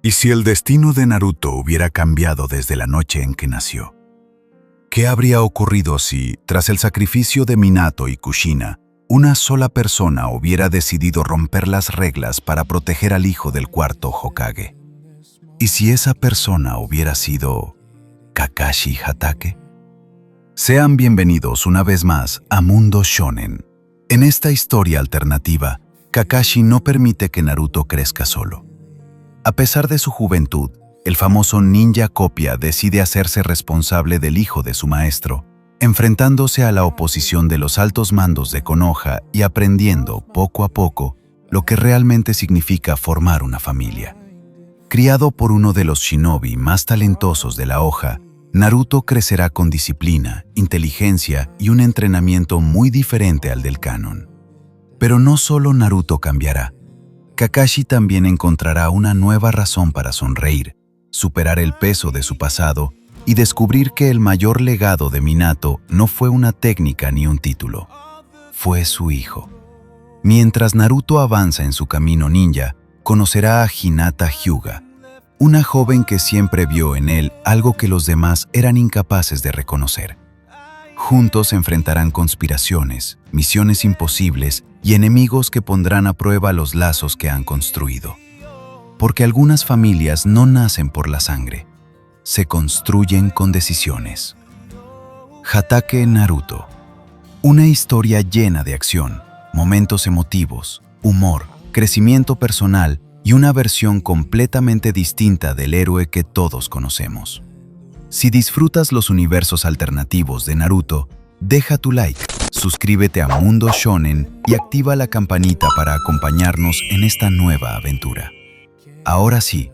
¿Y si el destino de Naruto hubiera cambiado desde la noche en que nació? ¿Qué habría ocurrido si, tras el sacrificio de Minato y Kushina, una sola persona hubiera decidido romper las reglas para proteger al hijo del cuarto Hokage? ¿Y si esa persona hubiera sido Kakashi Hatake? Sean bienvenidos una vez más a Mundo Shonen. En esta historia alternativa, Kakashi no permite que Naruto crezca solo. A pesar de su juventud, el famoso ninja copia decide hacerse responsable del hijo de su maestro, enfrentándose a la oposición de los altos mandos de Konoha y aprendiendo, poco a poco, lo que realmente significa formar una familia. Criado por uno de los shinobi más talentosos de la hoja, Naruto crecerá con disciplina, inteligencia y un entrenamiento muy diferente al del canon. Pero no solo Naruto cambiará. Kakashi también encontrará una nueva razón para sonreír, superar el peso de su pasado y descubrir que el mayor legado de Minato no fue una técnica ni un título, fue su hijo. Mientras Naruto avanza en su camino ninja, conocerá a Hinata Hyuga, una joven que siempre vio en él algo que los demás eran incapaces de reconocer. Juntos enfrentarán conspiraciones, misiones imposibles y enemigos que pondrán a prueba los lazos que han construido. Porque algunas familias no nacen por la sangre, se construyen con decisiones. Hatake Naruto. Una historia llena de acción, momentos emotivos, humor, crecimiento personal y una versión completamente distinta del héroe que todos conocemos. Si disfrutas los universos alternativos de Naruto, deja tu like, suscríbete a Mundo Shonen y activa la campanita para acompañarnos en esta nueva aventura. Ahora sí,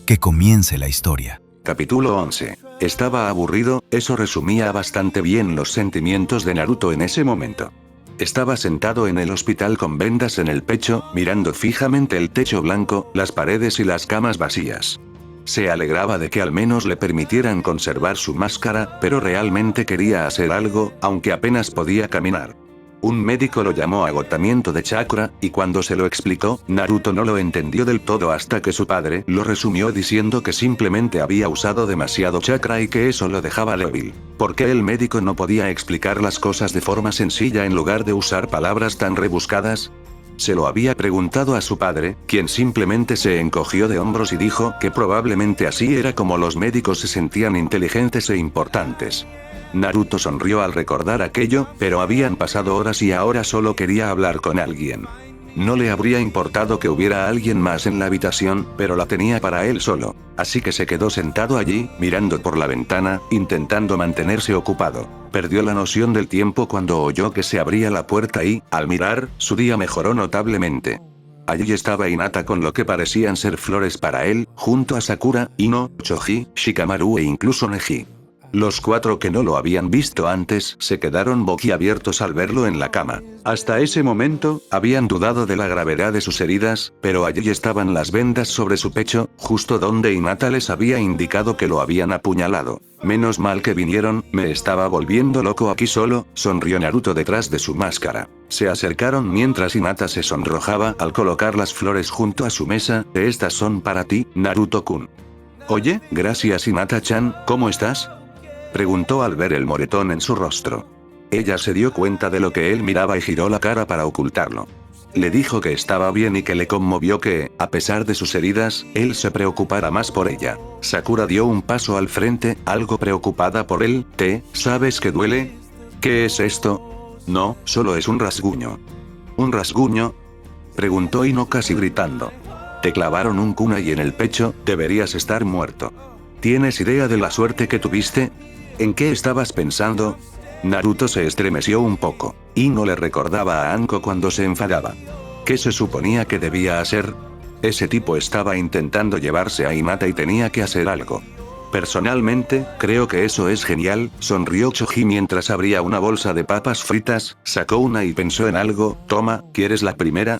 que comience la historia. Capítulo 11. Estaba aburrido, eso resumía bastante bien los sentimientos de Naruto en ese momento. Estaba sentado en el hospital con vendas en el pecho, mirando fijamente el techo blanco, las paredes y las camas vacías. Se alegraba de que al menos le permitieran conservar su máscara, pero realmente quería hacer algo, aunque apenas podía caminar. Un médico lo llamó agotamiento de chakra, y cuando se lo explicó, Naruto no lo entendió del todo hasta que su padre lo resumió diciendo que simplemente había usado demasiado chakra y que eso lo dejaba débil. ¿Por qué el médico no podía explicar las cosas de forma sencilla en lugar de usar palabras tan rebuscadas? Se lo había preguntado a su padre, quien simplemente se encogió de hombros y dijo que probablemente así era como los médicos se sentían inteligentes e importantes. Naruto sonrió al recordar aquello, pero habían pasado horas y ahora solo quería hablar con alguien. No le habría importado que hubiera alguien más en la habitación, pero la tenía para él solo, así que se quedó sentado allí, mirando por la ventana, intentando mantenerse ocupado. Perdió la noción del tiempo cuando oyó que se abría la puerta y, al mirar, su día mejoró notablemente. Allí estaba Hinata con lo que parecían ser flores para él, junto a Sakura, Ino, Choji, Shikamaru e incluso Neji. Los cuatro que no lo habían visto antes se quedaron boquiabiertos al verlo en la cama. Hasta ese momento, habían dudado de la gravedad de sus heridas, pero allí estaban las vendas sobre su pecho, justo donde Hinata les había indicado que lo habían apuñalado. Menos mal que vinieron, me estaba volviendo loco aquí solo, sonrió Naruto detrás de su máscara. Se acercaron mientras Hinata se sonrojaba al colocar las flores junto a su mesa. Estas son para ti, Naruto-kun. Oye, gracias Hinata-chan, ¿cómo estás?, preguntó al ver el moretón en su rostro. Ella se dio cuenta de lo que él miraba y giró la cara para ocultarlo. Le dijo que estaba bien y que le conmovió que, a pesar de sus heridas, él se preocupara más por ella. Sakura dio un paso al frente, algo preocupada por él. ¿Sabes que duele? ¿Qué es esto? No, solo es un rasguño. ¿Un rasguño?, preguntó Ino casi gritando. Te clavaron un kunai en el pecho, deberías estar muerto. ¿Tienes idea de la suerte que tuviste? ¿En qué estabas pensando? Naruto se estremeció un poco. Ino le recordaba a Anko cuando se enfadaba. ¿Qué se suponía que debía hacer? Ese tipo estaba intentando llevarse a Hinata y tenía que hacer algo. Personalmente, creo que eso es genial, sonrió Choji mientras abría una bolsa de papas fritas, sacó una y pensó en algo. Toma, ¿quieres la primera?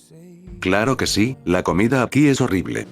Claro que sí, la comida aquí es horrible.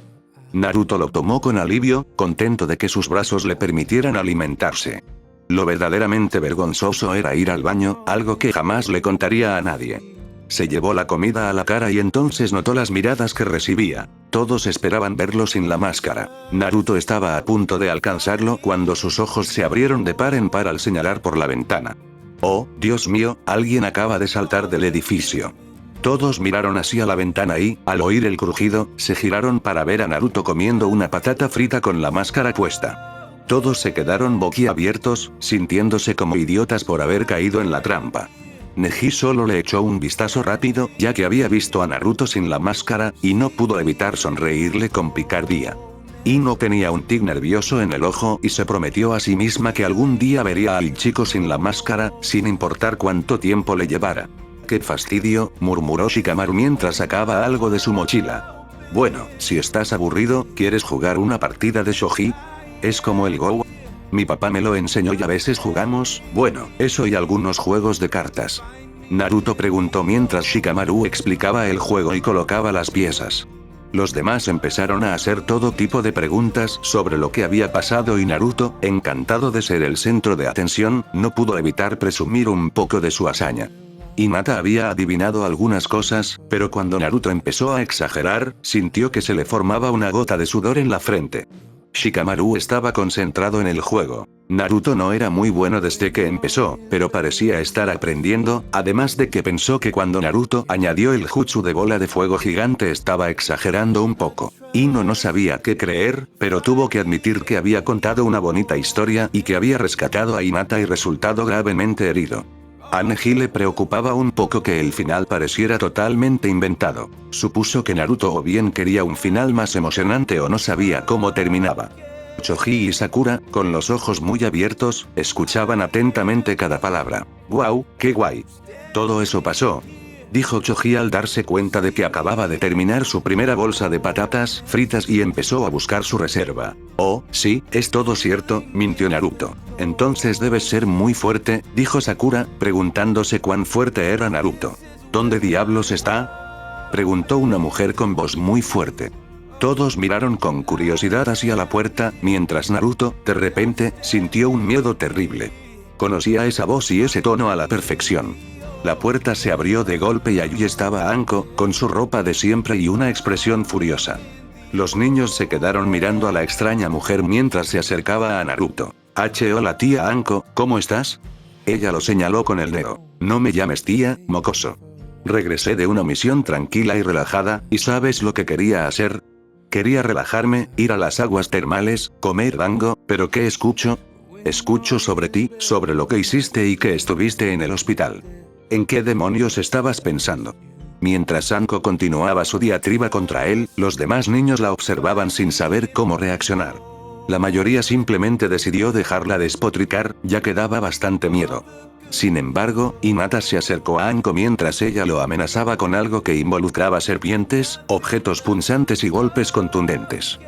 Naruto lo tomó con alivio, contento de que sus brazos le permitieran alimentarse. Lo verdaderamente vergonzoso era ir al baño, algo que jamás le contaría a nadie. Se llevó la comida a la cara y entonces notó las miradas que recibía. Todos esperaban verlo sin la máscara. Naruto estaba a punto de alcanzarlo cuando sus ojos se abrieron de par en par al señalar por la ventana. Oh, Dios mío, alguien acaba de saltar del edificio. Todos miraron hacia la ventana y, al oír el crujido, se giraron para ver a Naruto comiendo una patata frita con la máscara puesta. Todos se quedaron boquiabiertos, sintiéndose como idiotas por haber caído en la trampa. Neji solo le echó un vistazo rápido, ya que había visto a Naruto sin la máscara, y no pudo evitar sonreírle con picardía. Ino tenía un tic nervioso en el ojo y se prometió a sí misma que algún día vería al chico sin la máscara, sin importar cuánto tiempo le llevara. ¡Qué fastidio!, murmuró Shikamaru mientras sacaba algo de su mochila. Bueno, si estás aburrido, ¿quieres jugar una partida de shogi? Es como el Go. Mi papá me lo enseñó y a veces jugamos, bueno, eso y algunos juegos de cartas. Naruto preguntó mientras Shikamaru explicaba el juego y colocaba las piezas. Los demás empezaron a hacer todo tipo de preguntas sobre lo que había pasado y Naruto, encantado de ser el centro de atención, no pudo evitar presumir un poco de su hazaña. Hinata había adivinado algunas cosas, pero cuando Naruto empezó a exagerar, sintió que se le formaba una gota de sudor en la frente. Shikamaru estaba concentrado en el juego. Naruto no era muy bueno desde que empezó, pero parecía estar aprendiendo, además de que pensó que cuando Naruto añadió el jutsu de bola de fuego gigante estaba exagerando un poco. Ino no sabía qué creer, pero tuvo que admitir que había contado una bonita historia y que había rescatado a Hinata y resultado gravemente herido. A Neji le preocupaba un poco que el final pareciera totalmente inventado. Supuso que Naruto o bien quería un final más emocionante o no sabía cómo terminaba. Choji y Sakura, con los ojos muy abiertos, escuchaban atentamente cada palabra. «¡Guau, qué guay! Todo eso pasó», dijo Choji al darse cuenta de que acababa de terminar su primera bolsa de patatas fritas y empezó a buscar su reserva. «Oh, sí, es todo cierto», mintió Naruto. «Entonces debes ser muy fuerte», dijo Sakura, preguntándose cuán fuerte era Naruto. «¿Dónde diablos está?», preguntó una mujer con voz muy fuerte. Todos miraron con curiosidad hacia la puerta, mientras Naruto, de repente, sintió un miedo terrible. Conocía esa voz y ese tono a la perfección. La puerta se abrió de golpe y allí estaba Anko, con su ropa de siempre y una expresión furiosa. Los niños se quedaron mirando a la extraña mujer mientras se acercaba a Naruto. Hola tía Anko, ¿cómo estás? Ella lo señaló con el dedo. No me llames tía, mocoso. Regresé de una misión tranquila y relajada, ¿y sabes lo que quería hacer? Quería relajarme, ir a las aguas termales, comer dango, pero ¿qué escucho? Escucho sobre ti, sobre lo que hiciste y que estuviste en el hospital. ¿En qué demonios estabas pensando? Mientras Anko continuaba su diatriba contra él, los demás niños la observaban sin saber cómo reaccionar. La mayoría simplemente decidió dejarla despotricar, ya que daba bastante miedo. Sin embargo, Hinata se acercó a Anko mientras ella lo amenazaba con algo que involucraba serpientes, objetos punzantes y golpes contundentes.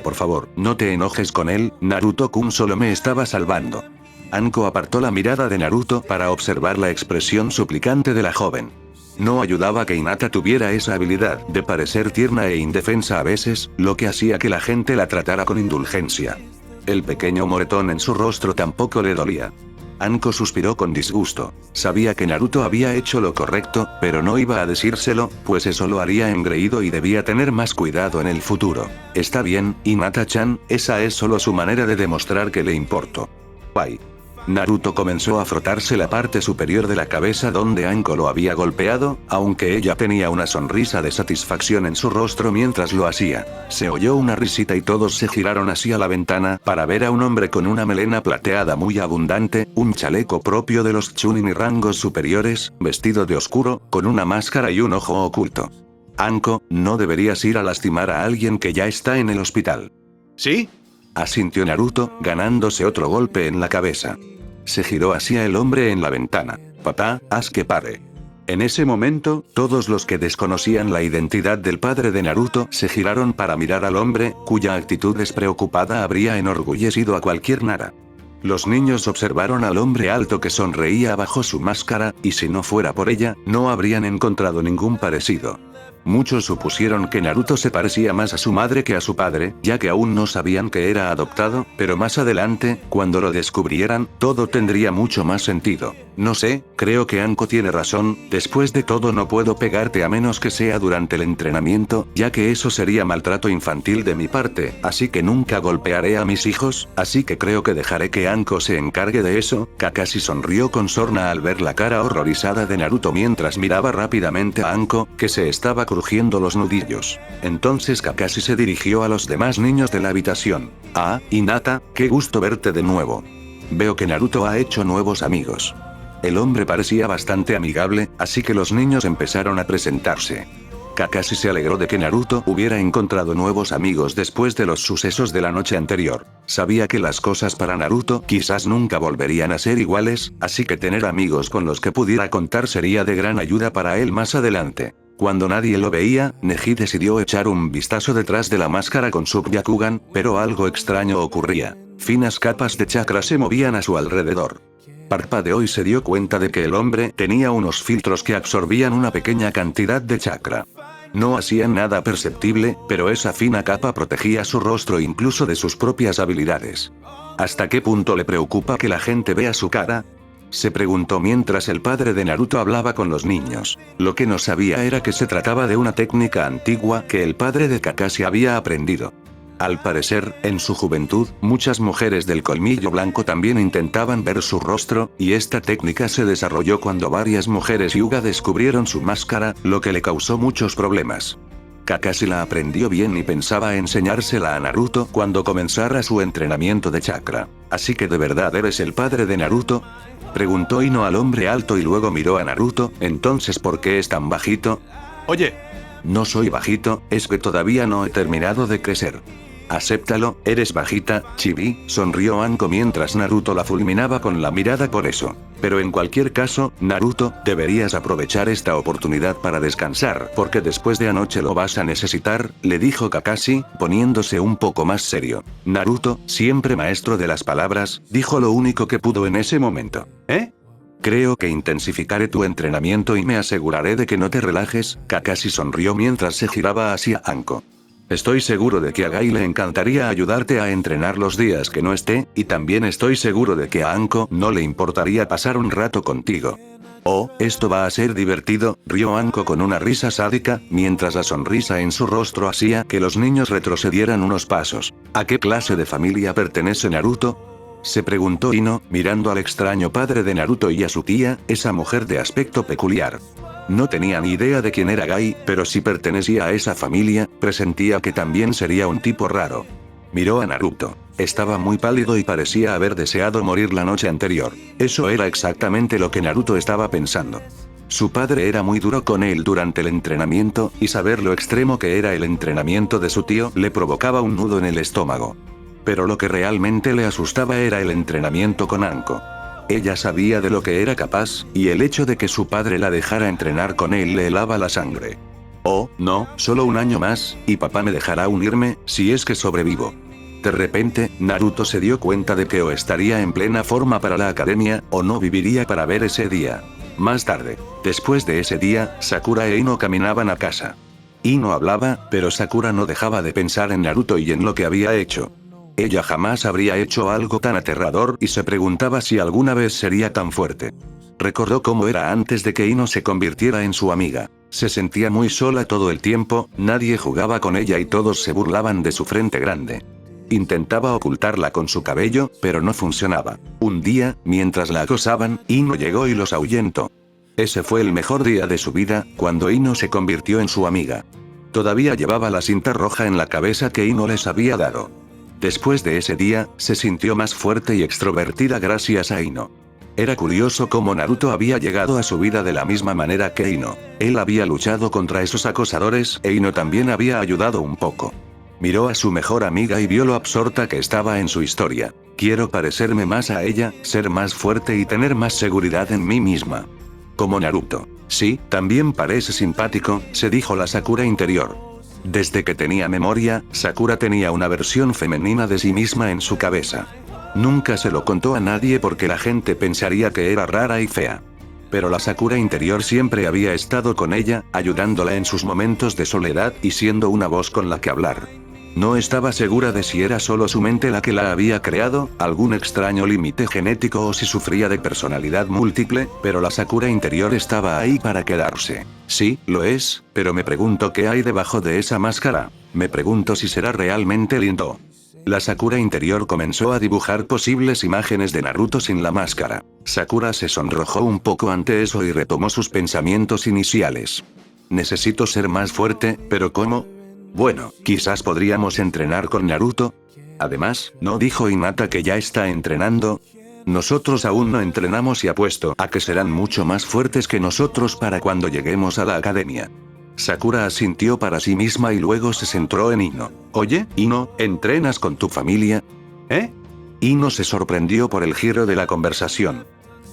Por favor, no te enojes con él, Naruto-kun solo me estaba salvando. Anko apartó la mirada de Naruto para observar la expresión suplicante de la joven. No ayudaba que Hinata tuviera esa habilidad de parecer tierna e indefensa a veces, lo que hacía que la gente la tratara con indulgencia. El pequeño moretón en su rostro tampoco le dolía. Anko suspiró con disgusto. Sabía que Naruto había hecho lo correcto, pero no iba a decírselo, pues eso lo haría engreído y debía tener más cuidado en el futuro. Está bien, Hinata-chan, esa es solo su manera de demostrar que le importo. Bye. Naruto comenzó a frotarse la parte superior de la cabeza donde Anko lo había golpeado, aunque ella tenía una sonrisa de satisfacción en su rostro mientras lo hacía. Se oyó una risita y todos se giraron hacia la ventana para ver a un hombre con una melena plateada muy abundante, un chaleco propio de los Chunin y rangos superiores, vestido de oscuro, con una máscara y un ojo oculto. Anko, no deberías ir a lastimar a alguien que ya está en el hospital. ¿Sí? Asintió Naruto, ganándose otro golpe en la cabeza. Se giró hacia el hombre en la ventana. Papá, haz que pare. En ese momento, todos los que desconocían la identidad del padre de Naruto se giraron para mirar al hombre, cuya actitud despreocupada habría enorgullecido a cualquier Nara. Los niños observaron al hombre alto que sonreía bajo su máscara, y si no fuera por ella, no habrían encontrado ningún parecido. Muchos supusieron que Naruto se parecía más a su madre que a su padre, ya que aún no sabían que era adoptado, pero más adelante, cuando lo descubrieran, todo tendría mucho más sentido. No sé, creo que Anko tiene razón, después de todo no puedo pegarte a menos que sea durante el entrenamiento, ya que eso sería maltrato infantil de mi parte, así que nunca golpearé a mis hijos, así que creo que dejaré que Anko se encargue de eso. Kakashi sonrió con sorna al ver la cara horrorizada de Naruto mientras miraba rápidamente a Anko, que se estaba crujiendo los nudillos. Entonces Kakashi se dirigió a los demás niños de la habitación. Ah, Hinata, qué gusto verte de nuevo. Veo que Naruto ha hecho nuevos amigos. El hombre parecía bastante amigable, así que los niños empezaron a presentarse. Kakashi se alegró de que Naruto hubiera encontrado nuevos amigos después de los sucesos de la noche anterior. Sabía que las cosas para Naruto quizás nunca volverían a ser iguales, así que tener amigos con los que pudiera contar sería de gran ayuda para él más adelante. Cuando nadie lo veía, Neji decidió echar un vistazo detrás de la máscara con su Byakugan, pero algo extraño ocurría. Finas capas de chakra se movían a su alrededor. Parpadeó y se dio cuenta de que el hombre tenía unos filtros que absorbían una pequeña cantidad de chakra. No hacían nada perceptible, pero esa fina capa protegía su rostro incluso de sus propias habilidades. ¿Hasta qué punto le preocupa que la gente vea su cara? Se preguntó mientras el padre de Naruto hablaba con los niños. Lo que no sabía era que se trataba de una técnica antigua que el padre de Kakashi había aprendido. Al parecer, en su juventud, muchas mujeres del colmillo blanco también intentaban ver su rostro, y esta técnica se desarrolló cuando varias mujeres Hyuga descubrieron su máscara, lo que le causó muchos problemas. Kakashi la aprendió bien y pensaba enseñársela a Naruto cuando comenzara su entrenamiento de chakra. ¿Así que de verdad eres el padre de Naruto?, preguntó Ino al hombre alto y luego miró a Naruto. ¿Entonces por qué es tan bajito? Oye. No soy bajito, es que todavía no he terminado de crecer. Acéptalo, eres bajita, Chibi, sonrió Anko mientras Naruto la fulminaba con la mirada por eso. Pero en cualquier caso, Naruto, deberías aprovechar esta oportunidad para descansar, porque después de anoche lo vas a necesitar, le dijo Kakashi, poniéndose un poco más serio. Naruto, siempre maestro de las palabras, dijo lo único que pudo en ese momento. ¿Eh? Creo que intensificaré tu entrenamiento y me aseguraré de que no te relajes. Kakashi sonrió mientras se giraba hacia Anko. Estoy seguro de que a Gai le encantaría ayudarte a entrenar los días que no esté, y también estoy seguro de que a Anko no le importaría pasar un rato contigo. Oh, esto va a ser divertido, rió Anko con una risa sádica, mientras la sonrisa en su rostro hacía que los niños retrocedieran unos pasos. ¿A qué clase de familia pertenece Naruto?, se preguntó Ino, mirando al extraño padre de Naruto y a su tía, esa mujer de aspecto peculiar. No tenía ni idea de quién era Gai, pero si pertenecía a esa familia, presentía que también sería un tipo raro. Miró a Naruto. Estaba muy pálido y parecía haber deseado morir la noche anterior. Eso era exactamente lo que Naruto estaba pensando. Su padre era muy duro con él durante el entrenamiento, y saber lo extremo que era el entrenamiento de su tío le provocaba un nudo en el estómago. Pero lo que realmente le asustaba era el entrenamiento con Anko. Ella sabía de lo que era capaz, y el hecho de que su padre la dejara entrenar con él le helaba la sangre. Oh, no, solo un año más, y papá me dejará unirme, si es que sobrevivo. De repente, Naruto se dio cuenta de que o estaría en plena forma para la academia, o no viviría para ver ese día. Más tarde, después de ese día, Sakura e Ino caminaban a casa. Ino hablaba, pero Sakura no dejaba de pensar en Naruto y en lo que había hecho. Ella jamás habría hecho algo tan aterrador y se preguntaba si alguna vez sería tan fuerte. Recordó cómo era antes de que Ino se convirtiera en su amiga. Se sentía muy sola todo el tiempo, nadie jugaba con ella y todos se burlaban de su frente grande. Intentaba ocultarla con su cabello, pero no funcionaba. Un día, mientras la acosaban, Ino llegó y los ahuyentó. Ese fue el mejor día de su vida, cuando Ino se convirtió en su amiga. Todavía llevaba la cinta roja en la cabeza que Ino les había dado. Después de ese día, se sintió más fuerte y extrovertida gracias a Ino. Era curioso cómo Naruto había llegado a su vida de la misma manera que Ino. Él había luchado contra esos acosadores, e Ino también había ayudado un poco. Miró a su mejor amiga y vio lo absorta que estaba en su historia. Quiero parecerme más a ella, ser más fuerte y tener más seguridad en mí misma. Como Naruto. Sí, también parece simpático, se dijo la Sakura interior. Desde que tenía memoria, Sakura tenía una versión femenina de sí misma en su cabeza. Nunca se lo contó a nadie porque la gente pensaría que era rara y fea. Pero la Sakura interior siempre había estado con ella, ayudándola en sus momentos de soledad y siendo una voz con la que hablar. No estaba segura de si era solo su mente la que la había creado, algún extraño límite genético o si sufría de personalidad múltiple, pero la Sakura interior estaba ahí para quedarse. Sí, lo es, pero me pregunto qué hay debajo de esa máscara. Me pregunto si será realmente lindo. La Sakura interior comenzó a dibujar posibles imágenes de Naruto sin la máscara. Sakura se sonrojó un poco ante eso y retomó sus pensamientos iniciales. Necesito ser más fuerte, pero ¿cómo? Bueno, quizás podríamos entrenar con Naruto. Además, ¿no dijo Hinata que ya está entrenando? Nosotros aún no entrenamos y apuesto a que serán mucho más fuertes que nosotros para cuando lleguemos a la academia. Sakura asintió para sí misma y luego se centró en Ino. Oye, Ino, ¿entrenas con tu familia? ¿Eh? Ino se sorprendió por el giro de la conversación.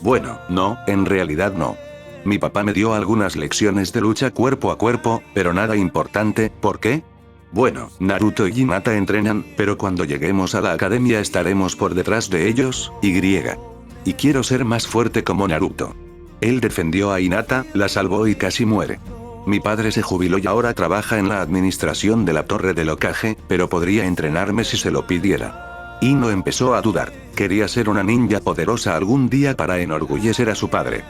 Bueno, no, en realidad no. Mi papá me dio algunas lecciones de lucha cuerpo a cuerpo, pero nada importante. ¿Por qué? Bueno, Naruto y Hinata entrenan, pero cuando lleguemos a la academia estaremos por detrás de ellos, y quiero ser más fuerte como Naruto. Él defendió a Hinata, la salvó y casi muere. Mi padre se jubiló y ahora trabaja en la administración de la Torre del Hokage, pero podría entrenarme si se lo pidiera. Ino empezó a dudar. Quería ser una ninja poderosa algún día para enorgullecer a su padre.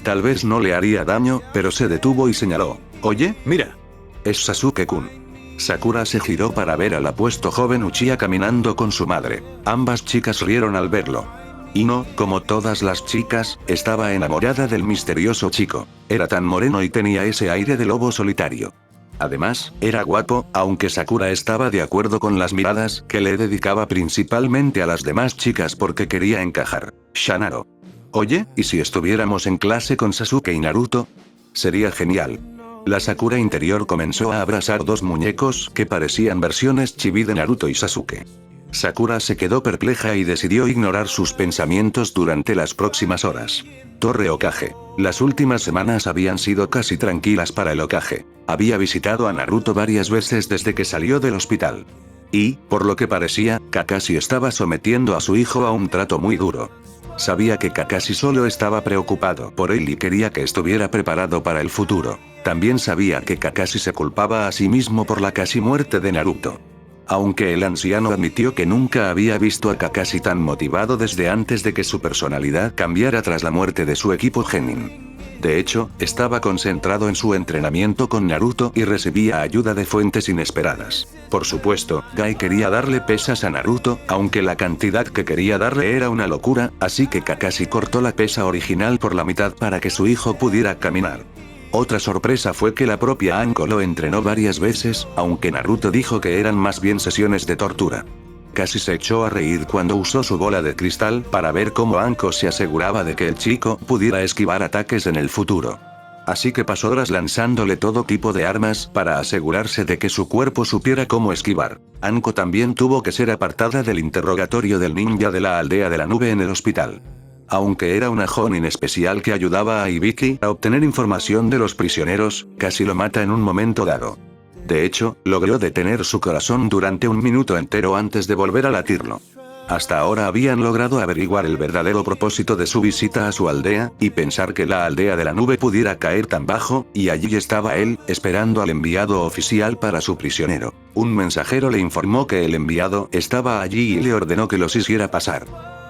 Tal vez no le haría daño, pero se detuvo y señaló. Oye, mira. Es Sasuke-kun. Sakura se giró para ver al apuesto joven Uchiha caminando con su madre. Ambas chicas rieron al verlo. Ino, como todas las chicas, estaba enamorada del misterioso chico. Era tan moreno y tenía ese aire de lobo solitario. Además, era guapo, aunque Sakura estaba de acuerdo con las miradas que le dedicaba principalmente a las demás chicas porque quería encajar. Shanaro. Oye, ¿y si estuviéramos en clase con Sasuke y Naruto? Sería genial. La Sakura interior comenzó a abrazar dos muñecos que parecían versiones chibi de Naruto y Sasuke. Sakura se quedó perpleja y decidió ignorar sus pensamientos durante las próximas horas. Torre Hokage. Las últimas semanas habían sido casi tranquilas para el Hokage. Había visitado a Naruto varias veces desde que salió del hospital. Y, por lo que parecía, Kakashi estaba sometiendo a su hijo a un trato muy duro. Sabía que Kakashi solo estaba preocupado por él y quería que estuviera preparado para el futuro. También sabía que Kakashi se culpaba a sí mismo por la casi muerte de Naruto. Aunque el anciano admitió que nunca había visto a Kakashi tan motivado desde antes de que su personalidad cambiara tras la muerte de su equipo Genin. De hecho, estaba concentrado en su entrenamiento con Naruto y recibía ayuda de fuentes inesperadas. Por supuesto, Gai quería darle pesas a Naruto, aunque la cantidad que quería darle era una locura, así que Kakashi cortó la pesa original por la mitad para que su hijo pudiera caminar. Otra sorpresa fue que la propia Anko lo entrenó varias veces, aunque Naruto dijo que eran más bien sesiones de tortura. Casi se echó a reír cuando usó su bola de cristal para ver cómo Anko se aseguraba de que el chico pudiera esquivar ataques en el futuro. Así que pasó horas lanzándole todo tipo de armas para asegurarse de que su cuerpo supiera cómo esquivar. Anko también tuvo que ser apartada del interrogatorio del ninja de la aldea de la nube en el hospital. Aunque era una Jonin especial que ayudaba a Ibiki a obtener información de los prisioneros, casi lo mata en un momento dado. De hecho, logró detener su corazón durante un minuto entero antes de volver a latirlo. Hasta ahora habían logrado averiguar el verdadero propósito de su visita a su aldea, y pensar que la aldea de la nube pudiera caer tan bajo, y allí estaba él, esperando al enviado oficial para su prisionero. Un mensajero le informó que el enviado estaba allí y le ordenó que los hiciera pasar.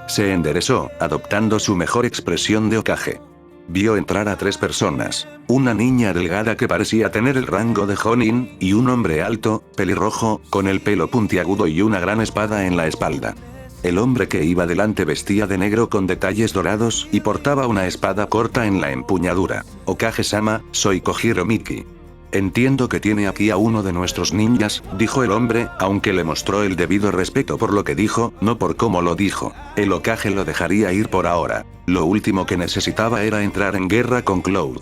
Se enderezó, adoptando su mejor expresión de Hokage. Vio entrar a tres personas, una niña delgada que parecía tener el rango de Jonin, y un hombre alto, pelirrojo, con el pelo puntiagudo y una gran espada en la espalda. El hombre que iba delante vestía de negro con detalles dorados y portaba una espada corta en la empuñadura. Hokage-sama, soy Kojiro Miki. Entiendo que tiene aquí a uno de nuestros ninjas, dijo el hombre, aunque le mostró el debido respeto por lo que dijo, no por cómo lo dijo. El Hokage lo dejaría ir por ahora. Lo último que necesitaba era entrar en guerra con Cloud.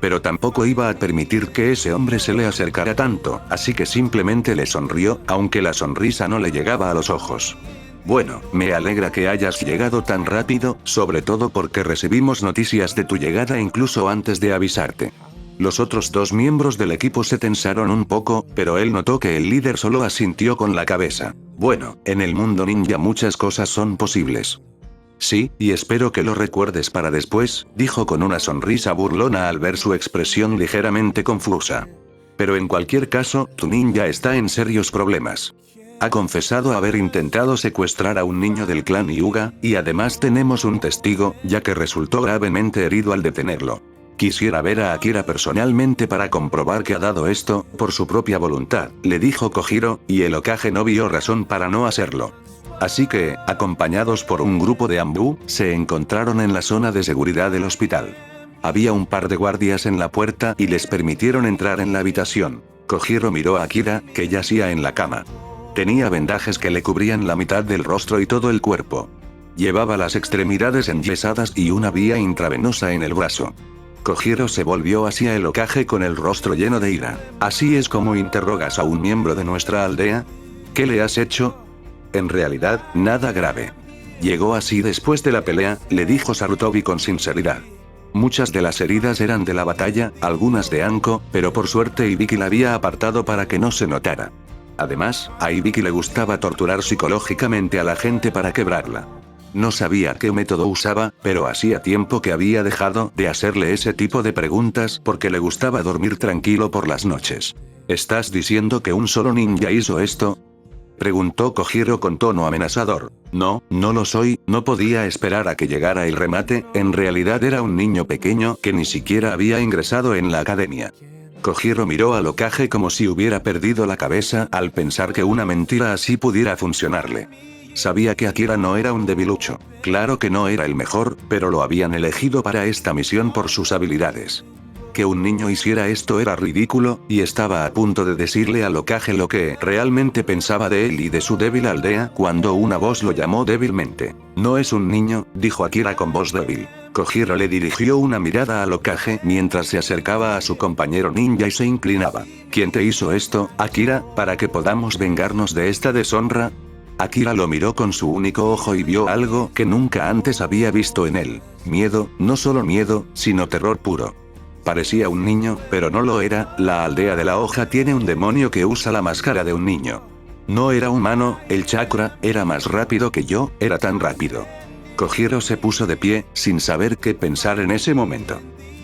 Pero tampoco iba a permitir que ese hombre se le acercara tanto, así que simplemente le sonrió, aunque la sonrisa no le llegaba a los ojos. Bueno, me alegra que hayas llegado tan rápido, sobre todo porque recibimos noticias de tu llegada incluso antes de avisarte. Los otros dos miembros del equipo se tensaron un poco, pero él notó que el líder solo asintió con la cabeza. Bueno, en el mundo ninja muchas cosas son posibles. Sí, y espero que lo recuerdes para después, dijo con una sonrisa burlona al ver su expresión ligeramente confusa. Pero en cualquier caso, tu ninja está en serios problemas. Ha confesado haber intentado secuestrar a un niño del clan Hyuga, y además tenemos un testigo, ya que resultó gravemente herido al detenerlo. Quisiera ver a Akira personalmente para comprobar que ha dado esto, por su propia voluntad, le dijo Kojiro, y el Hokage no vio razón para no hacerlo. Así que, acompañados por un grupo de Anbu, se encontraron en la zona de seguridad del hospital. Había un par de guardias en la puerta y les permitieron entrar en la habitación. Kojiro miró a Akira, que yacía en la cama. Tenía vendajes que le cubrían la mitad del rostro y todo el cuerpo. Llevaba las extremidades enyesadas y una vía intravenosa en el brazo. Kojiro se volvió hacia el Hokage con el rostro lleno de ira. ¿Así es como interrogas a un miembro de nuestra aldea? ¿Qué le has hecho? En realidad, nada grave. Llegó así después de la pelea, le dijo Sarutobi con sinceridad. Muchas de las heridas eran de la batalla, algunas de Anko, pero por suerte Ibiki la había apartado para que no se notara. Además, a Ibiki le gustaba torturar psicológicamente a la gente para quebrarla. No sabía qué método usaba, pero hacía tiempo que había dejado de hacerle ese tipo de preguntas porque le gustaba dormir tranquilo por las noches. ¿Estás diciendo que un solo ninja hizo esto? Preguntó Kojiro con tono amenazador. No, no lo soy, no podía esperar a que llegara el remate, en realidad era un niño pequeño que ni siquiera había ingresado en la academia. Kojiro miró al Hokage como si hubiera perdido la cabeza al pensar que una mentira así pudiera funcionarle. Sabía que Akira no era un debilucho. Claro que no era el mejor, pero lo habían elegido para esta misión por sus habilidades. Que un niño hiciera esto era ridículo, y estaba a punto de decirle al Hokage lo que realmente pensaba de él y de su débil aldea cuando una voz lo llamó débilmente. No es un niño, dijo Akira con voz débil. Kojiro le dirigió una mirada al Hokage mientras se acercaba a su compañero ninja y se inclinaba. ¿Quién te hizo esto, Akira, para que podamos vengarnos de esta deshonra? Akira lo miró con su único ojo y vio algo que nunca antes había visto en él. Miedo, no solo miedo, sino terror puro. Parecía un niño, pero no lo era. La aldea de la hoja tiene un demonio que usa la máscara de un niño. No era humano, el chakra era más rápido que yo, era tan rápido. Kojiro se puso de pie, sin saber qué pensar en ese momento.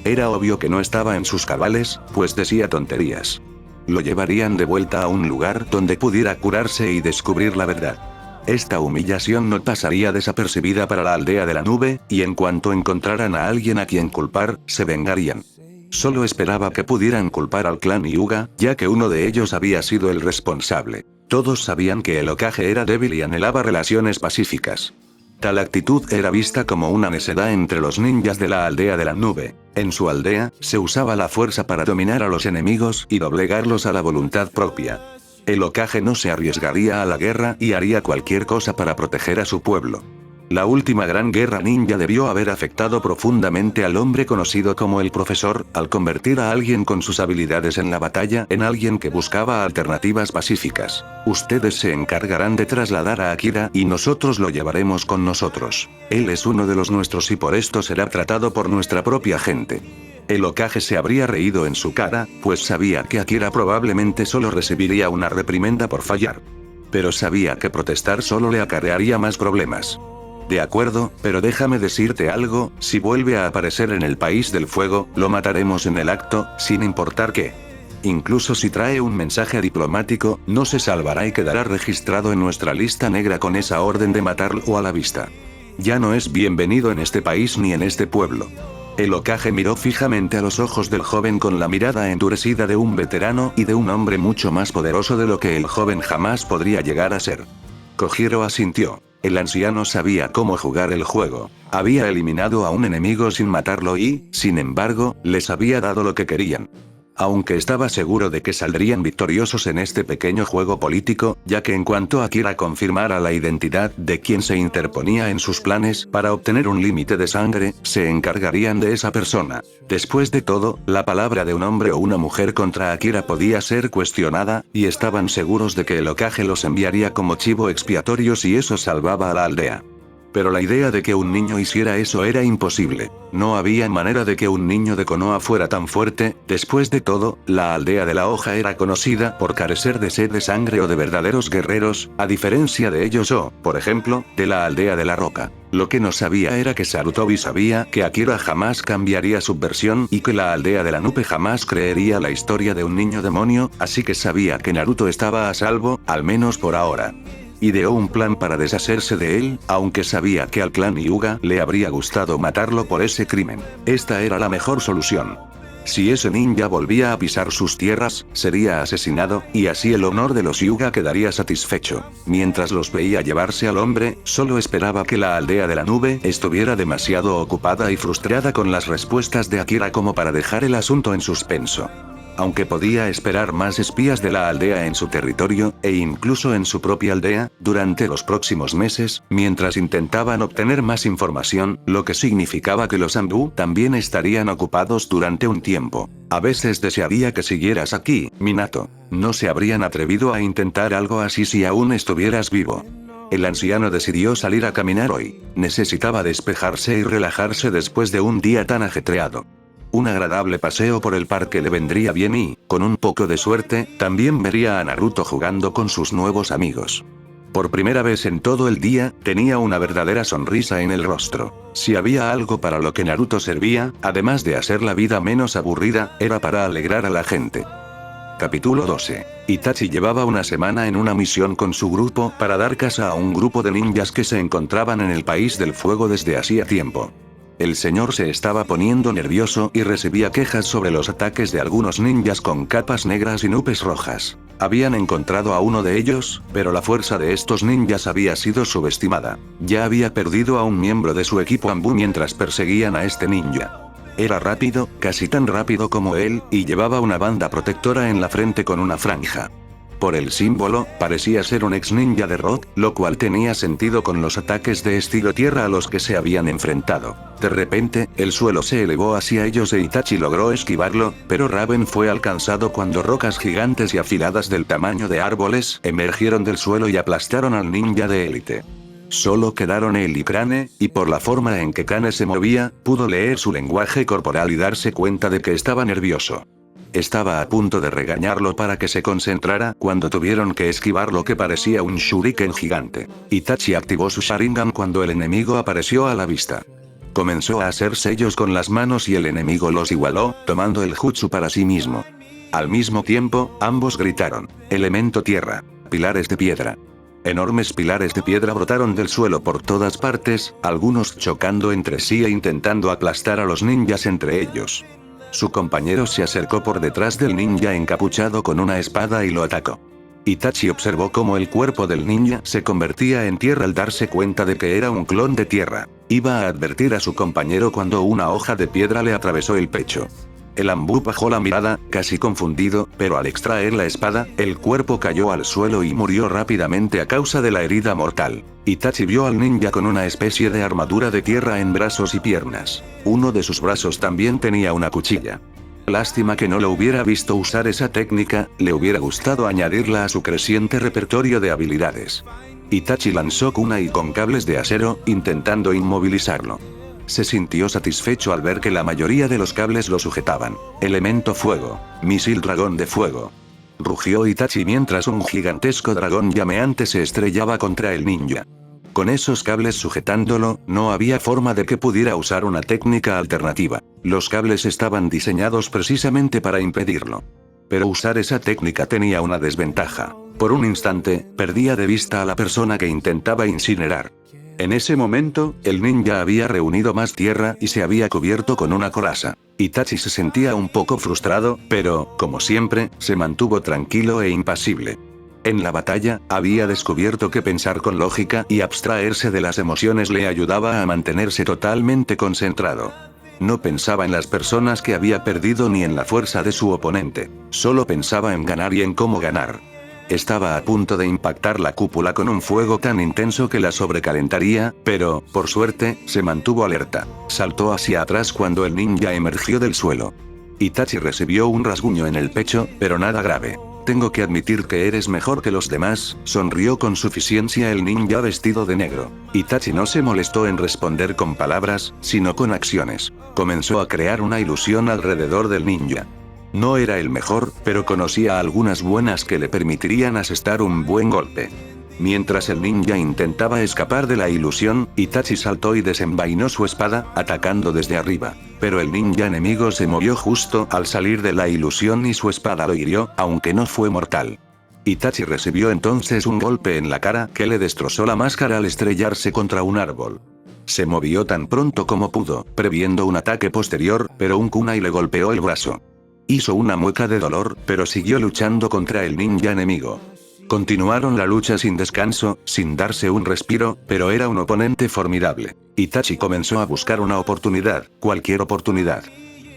Era obvio que no estaba en sus cabales, pues decía tonterías. Lo llevarían de vuelta a un lugar donde pudiera curarse y descubrir la verdad. Esta humillación no pasaría desapercibida para la aldea de la nube, y en cuanto encontraran a alguien a quien culpar, se vengarían. Solo esperaba que pudieran culpar al clan Hyuga, ya que uno de ellos había sido el responsable. Todos sabían que el Hokage era débil y anhelaba relaciones pacíficas. Tal actitud era vista como una necedad entre los ninjas de la aldea de la nube. En su aldea, se usaba la fuerza para dominar a los enemigos y doblegarlos a la voluntad propia. El Hokage no se arriesgaría a la guerra y haría cualquier cosa para proteger a su pueblo. La última gran guerra ninja debió haber afectado profundamente al hombre conocido como el profesor, al convertir a alguien con sus habilidades en la batalla en alguien que buscaba alternativas pacíficas. Ustedes se encargarán de trasladar a Akira y nosotros lo llevaremos con nosotros. Él es uno de los nuestros y por esto será tratado por nuestra propia gente. El Hokage se habría reído en su cara, pues sabía que Akira probablemente solo recibiría una reprimenda por fallar. Pero sabía que protestar solo le acarrearía más problemas. De acuerdo, pero déjame decirte algo, si vuelve a aparecer en el país del fuego, lo mataremos en el acto, sin importar qué. Incluso si trae un mensaje diplomático, no se salvará y quedará registrado en nuestra lista negra con esa orden de matarlo a la vista. Ya no es bienvenido en este país ni en este pueblo. El Hokage miró fijamente a los ojos del joven con la mirada endurecida de un veterano y de un hombre mucho más poderoso de lo que el joven jamás podría llegar a ser. Kojiro asintió. El anciano sabía cómo jugar el juego. Había eliminado a un enemigo sin matarlo y, sin embargo, les había dado lo que querían. Aunque estaba seguro de que saldrían victoriosos en este pequeño juego político, ya que en cuanto Akira confirmara la identidad de quien se interponía en sus planes para obtener un límite de sangre, se encargarían de esa persona. Después de todo, la palabra de un hombre o una mujer contra Akira podía ser cuestionada, y estaban seguros de que el Hokage los enviaría como chivo expiatorio si eso salvaba a la aldea. Pero la idea de que un niño hiciera eso era imposible. No había manera de que un niño de Konoha fuera tan fuerte. Después de todo, la aldea de la hoja era conocida por carecer de sed de sangre o de verdaderos guerreros, a diferencia de ellos o, por ejemplo, de la aldea de la roca. Lo que no sabía era que Sarutobi sabía que Akira jamás cambiaría su versión y que la aldea de la nube jamás creería la historia de un niño demonio, así que sabía que Naruto estaba a salvo, al menos por ahora. Ideó un plan para deshacerse de él, aunque sabía que al clan Hyuga le habría gustado matarlo por ese crimen. Esta era la mejor solución. Si ese ninja volvía a pisar sus tierras, sería asesinado, y así el honor de los Hyuga quedaría satisfecho. Mientras los veía llevarse al hombre, solo esperaba que la aldea de la nube estuviera demasiado ocupada y frustrada con las respuestas de Akira como para dejar el asunto en suspenso. Aunque podía esperar más espías de la aldea en su territorio, e incluso en su propia aldea, durante los próximos meses, mientras intentaban obtener más información, lo que significaba que los Anbu también estarían ocupados durante un tiempo. A veces desearía que siguieras aquí, Minato. No se habrían atrevido a intentar algo así si aún estuvieras vivo. El anciano decidió salir a caminar hoy. Necesitaba despejarse y relajarse después de un día tan ajetreado. Un agradable paseo por el parque le vendría bien y, con un poco de suerte, también vería a Naruto jugando con sus nuevos amigos. Por primera vez en todo el día, tenía una verdadera sonrisa en el rostro. Si había algo para lo que Naruto servía, además de hacer la vida menos aburrida, era para alegrar a la gente. Capítulo 12. Itachi llevaba una semana en una misión con su grupo para dar caza a un grupo de ninjas que se encontraban en el País del Fuego desde hacía tiempo. El señor se estaba poniendo nervioso y recibía quejas sobre los ataques de algunos ninjas con capas negras y nubes rojas. Habían encontrado a uno de ellos, pero la fuerza de estos ninjas había sido subestimada. Ya había perdido a un miembro de su equipo Anbu mientras perseguían a este ninja. Era rápido, casi tan rápido como él, y llevaba una banda protectora en la frente con una franja. Por el símbolo, parecía ser un ex ninja de Rock, lo cual tenía sentido con los ataques de estilo tierra a los que se habían enfrentado. De repente, el suelo se elevó hacia ellos e Itachi logró esquivarlo, pero Raven fue alcanzado cuando rocas gigantes y afiladas del tamaño de árboles emergieron del suelo y aplastaron al ninja de élite. Solo quedaron él y Crane, y por la forma en que Kane se movía, pudo leer su lenguaje corporal y darse cuenta de que estaba nervioso. Estaba a punto de regañarlo para que se concentrara cuando tuvieron que esquivar lo que parecía un shuriken gigante. Itachi activó su Sharingan cuando el enemigo apareció a la vista. Comenzó a hacer sellos con las manos y el enemigo los igualó, tomando el jutsu para sí mismo. Al mismo tiempo, ambos gritaron: "Elemento tierra, pilares de piedra". Enormes pilares de piedra brotaron del suelo por todas partes, algunos chocando entre sí e intentando aplastar a los ninjas entre ellos. Su compañero se acercó por detrás del ninja encapuchado con una espada y lo atacó. Itachi observó cómo el cuerpo del ninja se convertía en tierra al darse cuenta de que era un clon de tierra. Iba a advertir a su compañero cuando una hoja de piedra le atravesó el pecho. El Anbu bajó la mirada, casi confundido, pero al extraer la espada, el cuerpo cayó al suelo y murió rápidamente a causa de la herida mortal. Itachi vio al ninja con una especie de armadura de tierra en brazos y piernas. Uno de sus brazos también tenía una cuchilla. Lástima que no lo hubiera visto usar esa técnica, le hubiera gustado añadirla a su creciente repertorio de habilidades. Itachi lanzó kunai con cables de acero, intentando inmovilizarlo. Se sintió satisfecho al ver que la mayoría de los cables lo sujetaban. Elemento fuego. Misil dragón de fuego. Rugió Itachi mientras un gigantesco dragón llameante se estrellaba contra el ninja. Con esos cables sujetándolo, no había forma de que pudiera usar una técnica alternativa. Los cables estaban diseñados precisamente para impedirlo. Pero usar esa técnica tenía una desventaja. Por un instante, perdía de vista a la persona que intentaba incinerar. En ese momento, el ninja había reunido más tierra y se había cubierto con una coraza. Itachi se sentía un poco frustrado, pero, como siempre, se mantuvo tranquilo e impasible. En la batalla, había descubierto que pensar con lógica y abstraerse de las emociones le ayudaba a mantenerse totalmente concentrado. No pensaba en las personas que había perdido ni en la fuerza de su oponente. Solo pensaba en ganar y en cómo ganar. Estaba a punto de impactar la cúpula con un fuego tan intenso que la sobrecalentaría, pero, por suerte, se mantuvo alerta. Saltó hacia atrás cuando el ninja emergió del suelo. Itachi recibió un rasguño en el pecho, pero nada grave. Tengo que admitir que eres mejor que los demás, sonrió con suficiencia el ninja vestido de negro. Itachi no se molestó en responder con palabras, sino con acciones. Comenzó a crear una ilusión alrededor del ninja. No era el mejor, pero conocía algunas buenas que le permitirían asestar un buen golpe. Mientras el ninja intentaba escapar de la ilusión, Itachi saltó y desenvainó su espada, atacando desde arriba. Pero el ninja enemigo se movió justo al salir de la ilusión y su espada lo hirió, aunque no fue mortal. Itachi recibió entonces un golpe en la cara que le destrozó la máscara al estrellarse contra un árbol. Se movió tan pronto como pudo, previendo un ataque posterior, pero un kunai le golpeó el brazo. Hizo una mueca de dolor, pero siguió luchando contra el ninja enemigo. Continuaron la lucha sin descanso, sin darse un respiro, pero era un oponente formidable. Itachi comenzó a buscar una oportunidad, cualquier oportunidad.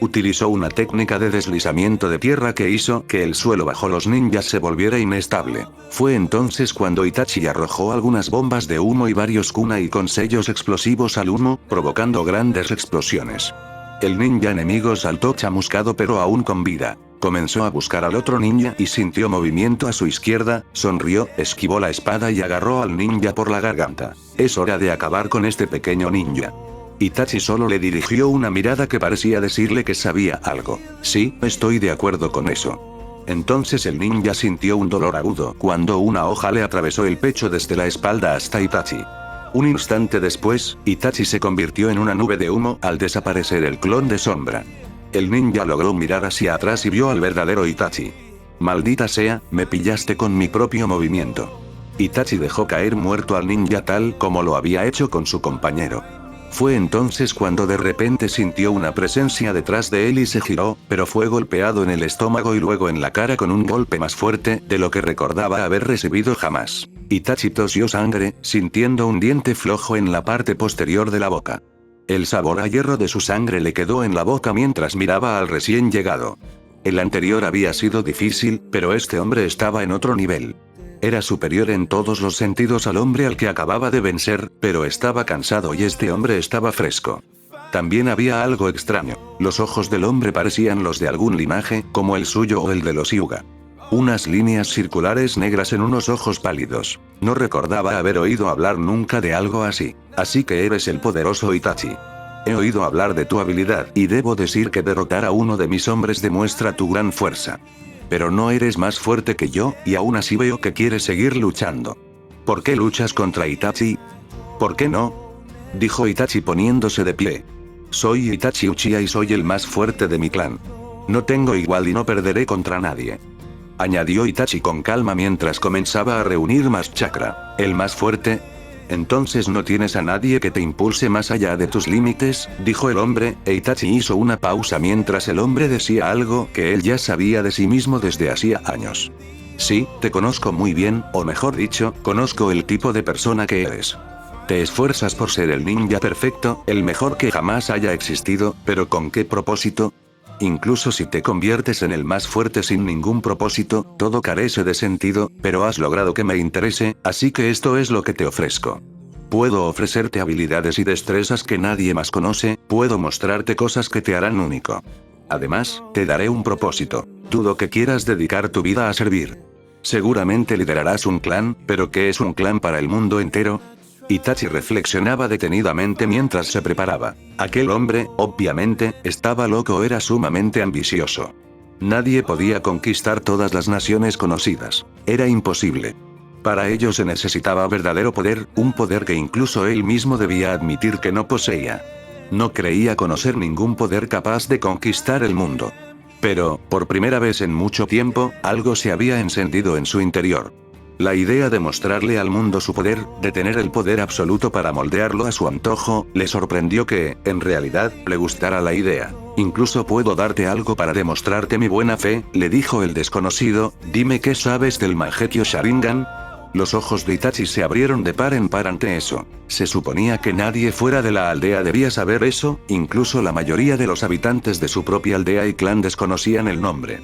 Utilizó una técnica de deslizamiento de tierra que hizo que el suelo bajo los ninjas se volviera inestable. Fue entonces cuando Itachi arrojó algunas bombas de humo y varios kunai con sellos explosivos al humo, provocando grandes explosiones. El ninja enemigo saltó chamuscado pero aún con vida. Comenzó a buscar al otro ninja y sintió movimiento a su izquierda, sonrió, esquivó la espada y agarró al ninja por la garganta. Es hora de acabar con este pequeño ninja. Itachi solo le dirigió una mirada que parecía decirle que sabía algo. Sí, estoy de acuerdo con eso. Entonces el ninja sintió un dolor agudo cuando una hoja le atravesó el pecho desde la espalda hasta Itachi. Un instante después, Itachi se convirtió en una nube de humo al desaparecer el clon de sombra. El ninja logró mirar hacia atrás y vio al verdadero Itachi. Maldita sea, me pillaste con mi propio movimiento. Itachi dejó caer muerto al ninja tal como lo había hecho con su compañero. Fue entonces cuando de repente sintió una presencia detrás de él y se giró, pero fue golpeado en el estómago y luego en la cara con un golpe más fuerte de lo que recordaba haber recibido jamás. Itachi tosió sangre, sintiendo un diente flojo en la parte posterior de la boca. El sabor a hierro de su sangre le quedó en la boca mientras miraba al recién llegado. El anterior había sido difícil, pero este hombre estaba en otro nivel. Era superior en todos los sentidos al hombre al que acababa de vencer, pero estaba cansado y este hombre estaba fresco. También había algo extraño. Los ojos del hombre parecían los de algún linaje, como el suyo o el de los Hyuga. Unas líneas circulares negras en unos ojos pálidos. No recordaba haber oído hablar nunca de algo así. Así que eres el poderoso Itachi. He oído hablar de tu habilidad, y debo decir que derrotar a uno de mis hombres demuestra tu gran fuerza. Pero no eres más fuerte que yo, y aún así veo que quieres seguir luchando. ¿Por qué luchas contra Itachi? ¿Por qué no? Dijo Itachi poniéndose de pie. Soy Itachi Uchiha y soy el más fuerte de mi clan. No tengo igual y no perderé contra nadie. Añadió Itachi con calma mientras comenzaba a reunir más chakra. ¿El más fuerte? Entonces no tienes a nadie que te impulse más allá de tus límites, dijo el hombre, e Itachi hizo una pausa mientras el hombre decía algo que él ya sabía de sí mismo desde hacía años. Sí, te conozco muy bien, o mejor dicho, conozco el tipo de persona que eres. Te esfuerzas por ser el ninja perfecto, el mejor que jamás haya existido, pero ¿con qué propósito? Incluso si te conviertes en el más fuerte sin ningún propósito, todo carece de sentido, pero has logrado que me interese, así que esto es lo que te ofrezco. Puedo ofrecerte habilidades y destrezas que nadie más conoce, puedo mostrarte cosas que te harán único. Además, te daré un propósito. Dudo que quieras dedicar tu vida a servir. Seguramente liderarás un clan, pero ¿qué es un clan para el mundo entero? Itachi reflexionaba detenidamente mientras se preparaba. Aquel hombre, obviamente, estaba loco, era sumamente ambicioso. Nadie podía conquistar todas las naciones conocidas. Era imposible. Para ello se necesitaba verdadero poder, un poder que incluso él mismo debía admitir que no poseía. No creía conocer ningún poder capaz de conquistar el mundo. Pero, por primera vez en mucho tiempo, algo se había encendido en su interior. La idea de mostrarle al mundo su poder, de tener el poder absoluto para moldearlo a su antojo, le sorprendió que, en realidad, le gustara la idea. Incluso puedo darte algo para demostrarte mi buena fe, le dijo el desconocido, dime qué sabes del Mangekyō Sharingan. Los ojos de Itachi se abrieron de par en par ante eso. Se suponía que nadie fuera de la aldea debía saber eso, incluso la mayoría de los habitantes de su propia aldea y clan desconocían el nombre.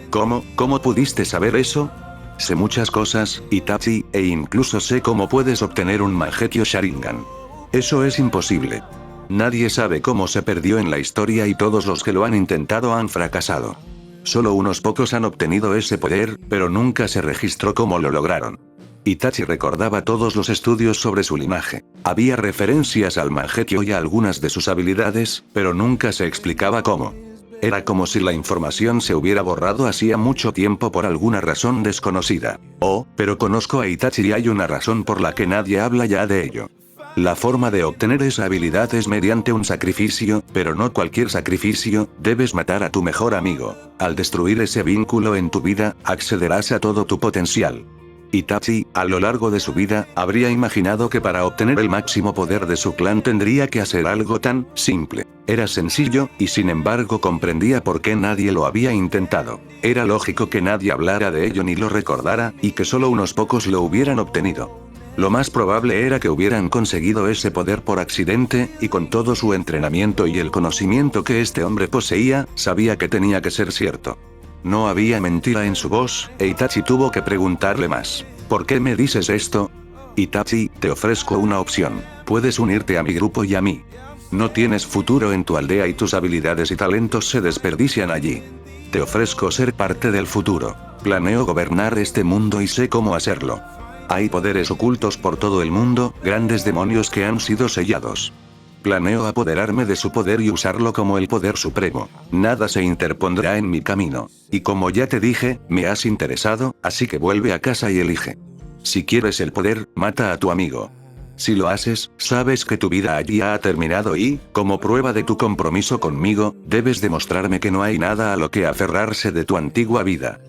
¿Cómo pudiste saber eso? Sé muchas cosas, Itachi, e incluso sé cómo puedes obtener un Mangekyō Sharingan. Eso es imposible. Nadie sabe cómo se perdió en la historia y todos los que lo han intentado han fracasado. Solo unos pocos han obtenido ese poder, pero nunca se registró cómo lo lograron. Itachi recordaba todos los estudios sobre su linaje. Había referencias al Mangekyō y a algunas de sus habilidades, pero nunca se explicaba cómo. Era como si la información se hubiera borrado hacía mucho tiempo por alguna razón desconocida. Oh, pero conozco a Itachi y hay una razón por la que nadie habla ya de ello. La forma de obtener esa habilidad es mediante un sacrificio, pero no cualquier sacrificio, debes matar a tu mejor amigo. Al destruir ese vínculo en tu vida, accederás a todo tu potencial. Itachi, a lo largo de su vida, habría imaginado que para obtener el máximo poder de su clan tendría que hacer algo tan simple. Era sencillo, y sin embargo comprendía por qué nadie lo había intentado. Era lógico que nadie hablara de ello ni lo recordara, y que solo unos pocos lo hubieran obtenido. Lo más probable era que hubieran conseguido ese poder por accidente, y con todo su entrenamiento y el conocimiento que este hombre poseía, sabía que tenía que ser cierto. No había mentira en su voz, e Itachi tuvo que preguntarle más. ¿Por qué me dices esto? Itachi, te ofrezco una opción. Puedes unirte a mi grupo y a mí. No tienes futuro en tu aldea y tus habilidades y talentos se desperdician allí. Te ofrezco ser parte del futuro. Planeo gobernar este mundo y sé cómo hacerlo. Hay poderes ocultos por todo el mundo, grandes demonios que han sido sellados. Planeo apoderarme de su poder y usarlo como el poder supremo. Nada se interpondrá en mi camino. Y como ya te dije, me has interesado, así que vuelve a casa y elige. Si quieres el poder, mata a tu amigo. Si lo haces, sabes que tu vida allí ha terminado y, como prueba de tu compromiso conmigo, debes demostrarme que no hay nada a lo que aferrarse de tu antigua vida.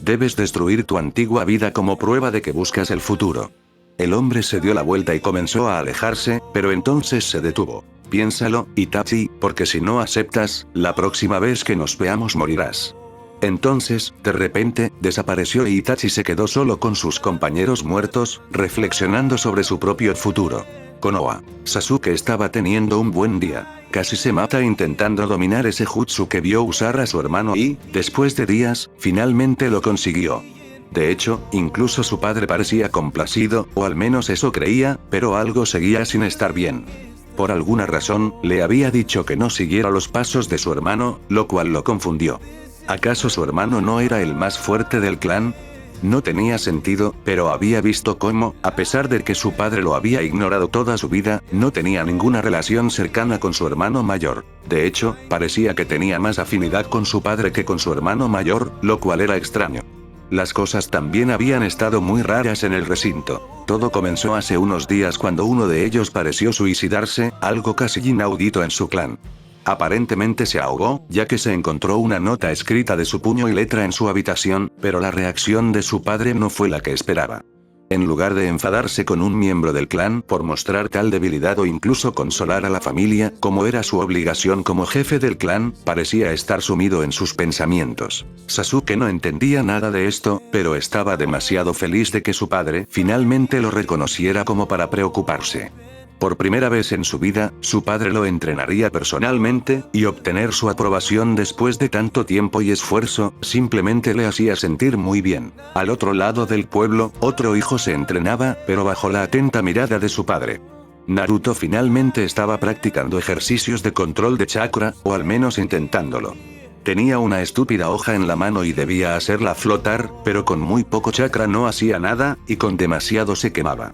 Debes destruir tu antigua vida como prueba de que buscas el futuro. El hombre se dio la vuelta y comenzó a alejarse, pero entonces se detuvo. Piénsalo, Itachi, porque si no aceptas, la próxima vez que nos veamos morirás. Entonces, de repente, desapareció y Itachi se quedó solo con sus compañeros muertos, reflexionando sobre su propio futuro. Konoha. Sasuke estaba teniendo un buen día. Casi se mata intentando dominar ese jutsu que vio usar a su hermano y, después de días, finalmente lo consiguió. De hecho, incluso su padre parecía complacido, o al menos eso creía, pero algo seguía sin estar bien. Por alguna razón, le había dicho que no siguiera los pasos de su hermano, lo cual lo confundió. ¿Acaso su hermano no era el más fuerte del clan? No tenía sentido, pero había visto cómo, a pesar de que su padre lo había ignorado toda su vida, no tenía ninguna relación cercana con su hermano mayor. De hecho, parecía que tenía más afinidad con su padre que con su hermano mayor, lo cual era extraño. Las cosas también habían estado muy raras en el recinto. Todo comenzó hace unos días cuando uno de ellos pareció suicidarse, algo casi inaudito en su clan. Aparentemente se ahogó, ya que se encontró una nota escrita de su puño y letra en su habitación, pero la reacción de su padre no fue la que esperaba. En lugar de enfadarse con un miembro del clan por mostrar tal debilidad o incluso consolar a la familia, como era su obligación como jefe del clan, parecía estar sumido en sus pensamientos. Sasuke no entendía nada de esto, pero estaba demasiado feliz de que su padre finalmente lo reconociera como para preocuparse. Por primera vez en su vida, su padre lo entrenaría personalmente, y obtener su aprobación después de tanto tiempo y esfuerzo, simplemente le hacía sentir muy bien. Al otro lado del pueblo, otro hijo se entrenaba, pero bajo la atenta mirada de su padre. Naruto finalmente estaba practicando ejercicios de control de chakra, o al menos intentándolo. Tenía una estúpida hoja en la mano y debía hacerla flotar, pero con muy poco chakra no hacía nada, y con demasiado se quemaba.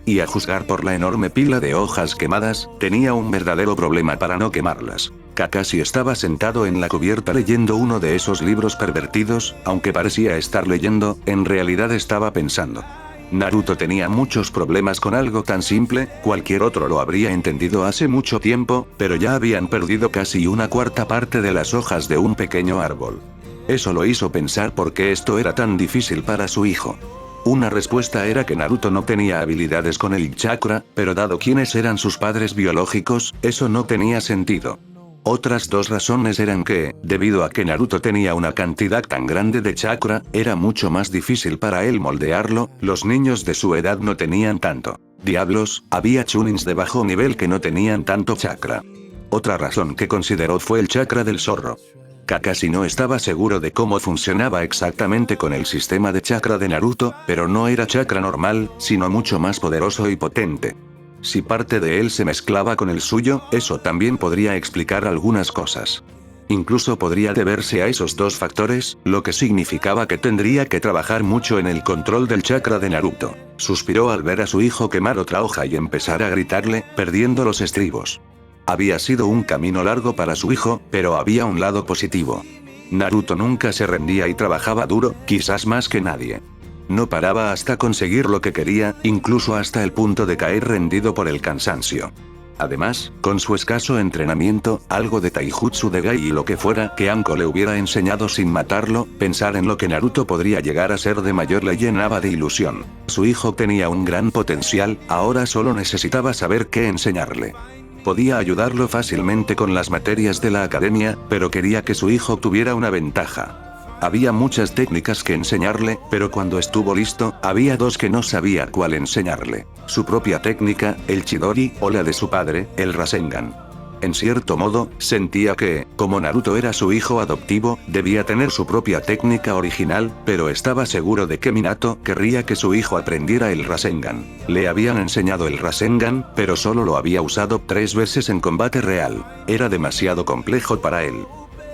Y a juzgar por la enorme pila de hojas quemadas, tenía un verdadero problema para no quemarlas. Kakashi estaba sentado en la cubierta leyendo uno de esos libros pervertidos, aunque parecía estar leyendo, en realidad estaba pensando. Naruto tenía muchos problemas con algo tan simple, cualquier otro lo habría entendido hace mucho tiempo, pero ya habían perdido casi una cuarta parte de las hojas de un pequeño árbol. Eso lo hizo pensar por qué esto era tan difícil para su hijo. Una respuesta era que Naruto no tenía habilidades con el chakra, pero dado quiénes eran sus padres biológicos, eso no tenía sentido. Otras dos razones eran que, debido a que Naruto tenía una cantidad tan grande de chakra, era mucho más difícil para él moldearlo, los niños de su edad no tenían tanto. Diablos, había chunins de bajo nivel que no tenían tanto chakra. Otra razón que consideró fue el chakra del zorro. Kakashi no estaba seguro de cómo funcionaba exactamente con el sistema de chakra de Naruto, pero no era chakra normal, sino mucho más poderoso y potente. Si parte de él se mezclaba con el suyo, eso también podría explicar algunas cosas. Incluso podría deberse a esos dos factores, lo que significaba que tendría que trabajar mucho en el control del chakra de Naruto. Suspiró al ver a su hijo quemar otra hoja y empezar a gritarle, perdiendo los estribos. Había sido un camino largo para su hijo, pero había un lado positivo. Naruto nunca se rendía y trabajaba duro, quizás más que nadie. No paraba hasta conseguir lo que quería, incluso hasta el punto de caer rendido por el cansancio. Además, con su escaso entrenamiento, algo de taijutsu de Gai y lo que fuera que Anko le hubiera enseñado sin matarlo, pensar en lo que Naruto podría llegar a ser de mayor le llenaba de ilusión. Su hijo tenía un gran potencial, ahora solo necesitaba saber qué enseñarle. Podía ayudarlo fácilmente con las materias de la academia, pero quería que su hijo tuviera una ventaja. Había muchas técnicas que enseñarle, pero cuando estuvo listo, había dos que no sabía cuál enseñarle. Su propia técnica, el Chidori, o la de su padre, el Rasengan. En cierto modo, sentía que, como Naruto era su hijo adoptivo, debía tener su propia técnica original, pero estaba seguro de que Minato querría que su hijo aprendiera el Rasengan. Le habían enseñado el Rasengan, pero solo lo había usado 3 veces en combate real. Era demasiado complejo para él.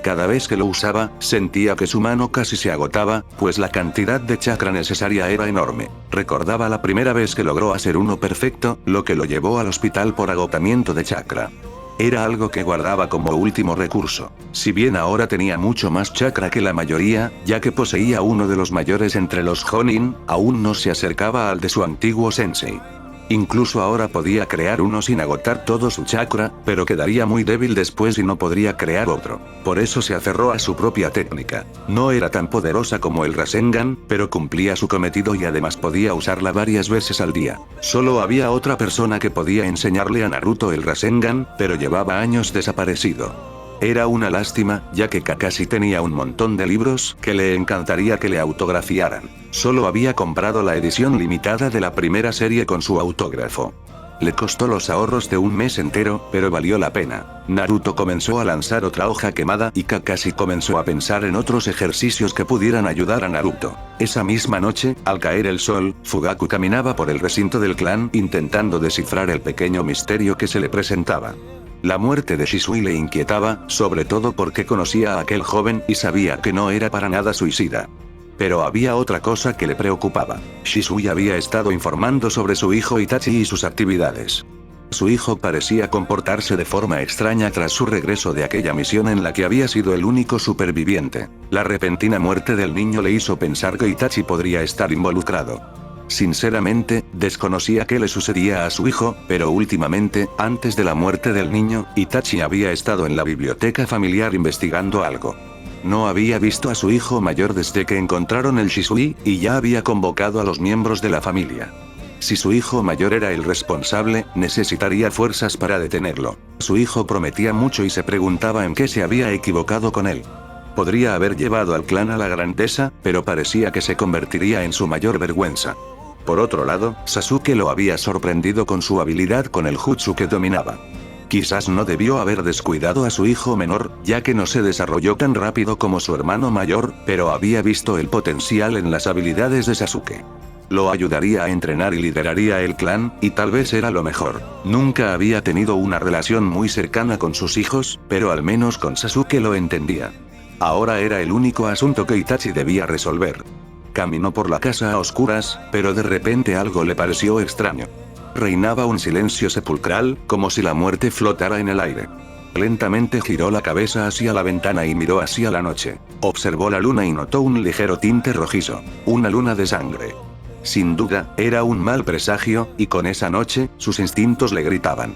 Cada vez que lo usaba, sentía que su mano casi se agotaba, pues la cantidad de chakra necesaria era enorme. Recordaba la primera vez que logró hacer uno perfecto, lo que lo llevó al hospital por agotamiento de chakra. Era algo que guardaba como último recurso. Si bien ahora tenía mucho más chakra que la mayoría, ya que poseía uno de los mayores entre los Jonin, aún no se acercaba al de su antiguo sensei. Incluso ahora podía crear uno sin agotar todo su chakra, pero quedaría muy débil después y no podría crear otro. Por eso se aferró a su propia técnica. No era tan poderosa como el Rasengan, pero cumplía su cometido y además podía usarla varias veces al día. Solo había otra persona que podía enseñarle a Naruto el Rasengan, pero llevaba años desaparecido. Era una lástima, ya que Kakashi tenía un montón de libros que le encantaría que le autografiaran. Solo había comprado la edición limitada de la primera serie con su autógrafo. Le costó los ahorros de un mes entero, pero valió la pena. Naruto comenzó a lanzar otra hoja quemada y Kakashi comenzó a pensar en otros ejercicios que pudieran ayudar a Naruto. Esa misma noche, al caer el sol, Fugaku caminaba por el recinto del clan intentando descifrar el pequeño misterio que se le presentaba. La muerte de Shisui le inquietaba, sobre todo porque conocía a aquel joven y sabía que no era para nada suicida. Pero había otra cosa que le preocupaba. Shisui había estado informando sobre su hijo Itachi y sus actividades. Su hijo parecía comportarse de forma extraña tras su regreso de aquella misión en la que había sido el único superviviente. La repentina muerte del niño le hizo pensar que Itachi podría estar involucrado. Sinceramente, desconocía qué le sucedía a su hijo, pero últimamente, antes de la muerte del niño, Itachi había estado en la biblioteca familiar investigando algo. No había visto a su hijo mayor desde que encontraron el Shisui, y ya había convocado a los miembros de la familia. Si su hijo mayor era el responsable, necesitaría fuerzas para detenerlo. Su hijo prometía mucho y se preguntaba en qué se había equivocado con él. Podría haber llevado al clan a la grandeza, pero parecía que se convertiría en su mayor vergüenza. Por otro lado, Sasuke lo había sorprendido con su habilidad con el jutsu que dominaba. Quizás no debió haber descuidado a su hijo menor, ya que no se desarrolló tan rápido como su hermano mayor, pero había visto el potencial en las habilidades de Sasuke. Lo ayudaría a entrenar y lideraría el clan, y tal vez era lo mejor. Nunca había tenido una relación muy cercana con sus hijos, pero al menos con Sasuke lo entendía. Ahora era el único asunto que Itachi debía resolver. Caminó por la casa a oscuras, pero de repente algo le pareció extraño. Reinaba un silencio sepulcral, como si la muerte flotara en el aire. Lentamente giró la cabeza hacia la ventana y miró hacia la noche. Observó la luna y notó un ligero tinte rojizo. Una luna de sangre. Sin duda, era un mal presagio, y con esa noche, sus instintos le gritaban.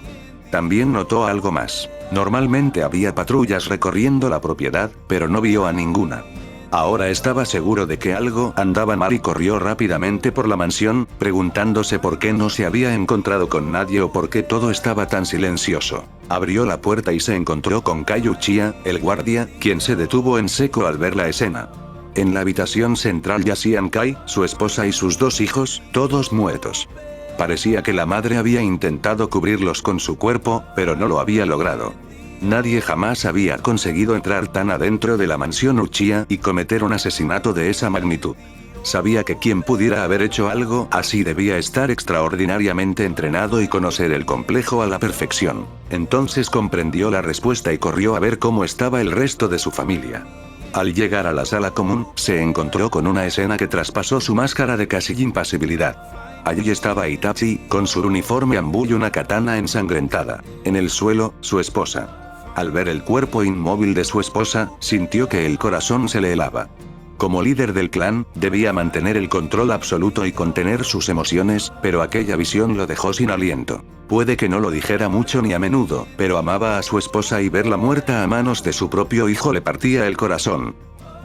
También notó algo más. Normalmente había patrullas recorriendo la propiedad, pero no vio a ninguna. Ahora estaba seguro de que algo andaba mal y corrió rápidamente por la mansión, preguntándose por qué no se había encontrado con nadie o por qué todo estaba tan silencioso. Abrió la puerta y se encontró con Kai Uchiha, el guardia, quien se detuvo en seco al ver la escena. En la habitación central yacían Kai, su esposa y sus 2 hijos, todos muertos. Parecía que la madre había intentado cubrirlos con su cuerpo, pero no lo había logrado. Nadie jamás había conseguido entrar tan adentro de la mansión Uchiha y cometer un asesinato de esa magnitud. Sabía que quien pudiera haber hecho algo así debía estar extraordinariamente entrenado y conocer el complejo a la perfección. Entonces comprendió la respuesta y corrió a ver cómo estaba el resto de su familia. Al llegar a la sala común, se encontró con una escena que traspasó su máscara de casi impasibilidad. Allí estaba Itachi, con su uniforme ambú y una katana ensangrentada. En el suelo, su esposa. Al ver el cuerpo inmóvil de su esposa, sintió que el corazón se le helaba. Como líder del clan, debía mantener el control absoluto y contener sus emociones, pero aquella visión lo dejó sin aliento. Puede que no lo dijera mucho ni a menudo, pero amaba a su esposa y verla muerta a manos de su propio hijo le partía el corazón.